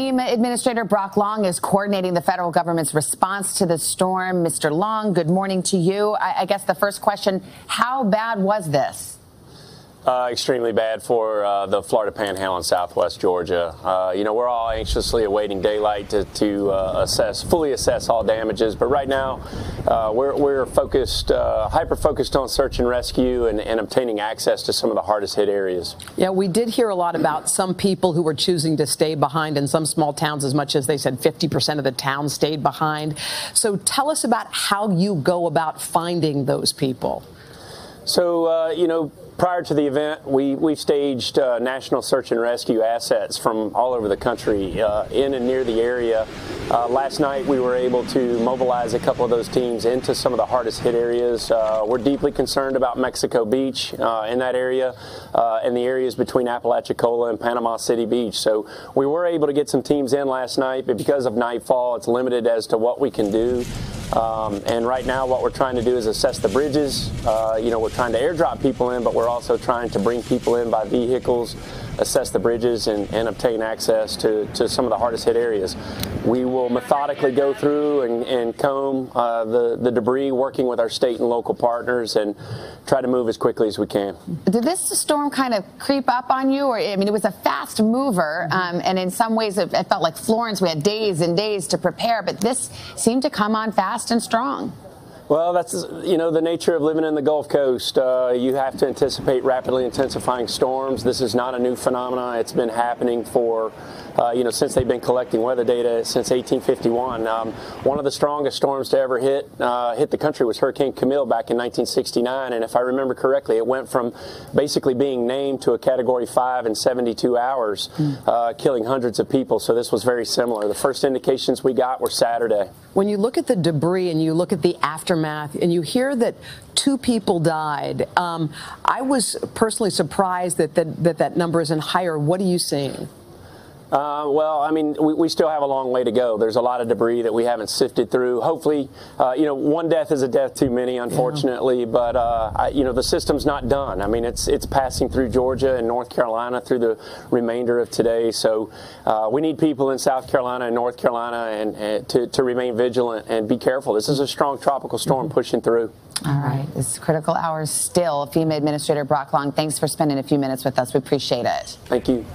FEMA Administrator Brock Long is coordinating the federal government's response to the storm. Mr. Long, good morning to you. I guess the first question, how bad was this? Extremely bad for the Florida Panhandle in southwest Georgia. We're all anxiously awaiting daylight to fully assess all damages. But right now, we're focused, hyper-focused on search and rescue and obtaining access to some of the hardest hit areas. Yeah, we did hear a lot about some people who were choosing to stay behind in some small towns, as much as they said 50% of the town stayed behind. So tell us about how you go about finding those people. So, prior to the event, we've staged national search and rescue assets from all over the country in and near the area. Last night, we were able to mobilize a couple of those teams into some of the hardest hit areas. We're deeply concerned about Mexico Beach in that area and the areas between Apalachicola and Panama City Beach. So we were able to get some teams in last night, but because of nightfall, it's limited as to what we can do. And right now what we're trying to do is assess the bridges. We're trying to airdrop people in, but we're also trying to bring people in by vehicles, assess the bridges, and obtain access to some of the hardest hit areas. We will methodically go through and comb the debris, working with our state and local partners, and try to move as quickly as we can. Did this storm kind of creep up on you? Or, I mean, it was a fast mover, and in some ways it felt like Florence. We had days and days to prepare, but this seemed to come on fast and strong. Well, that's, the nature of living in the Gulf Coast. You have to anticipate rapidly intensifying storms. This is not a new phenomenon. It's been happening for, since they've been collecting weather data since 1851. One of the strongest storms to ever hit the country was Hurricane Camille back in 1969. And if I remember correctly, it went from basically being named to a Category 5 in 72 hours, killing hundreds of people. So this was very similar. The first indications we got were Saturday. When you look at the debris and you look at the aftermath and you hear that 2 people died, I was personally surprised that number isn't higher. What are you seeing? Well, I mean, we still have a long way to go. There's a lot of debris that we haven't sifted through. Hopefully, one death is a death too many, unfortunately, but, the system's not done. I mean, it's passing through Georgia and North Carolina through the remainder of today. So we need people in South Carolina and North Carolina and to remain vigilant and be careful. This is a strong tropical storm pushing through. All right. It's critical hours still. FEMA Administrator Brock Long, thanks for spending a few minutes with us. We appreciate it. Thank you.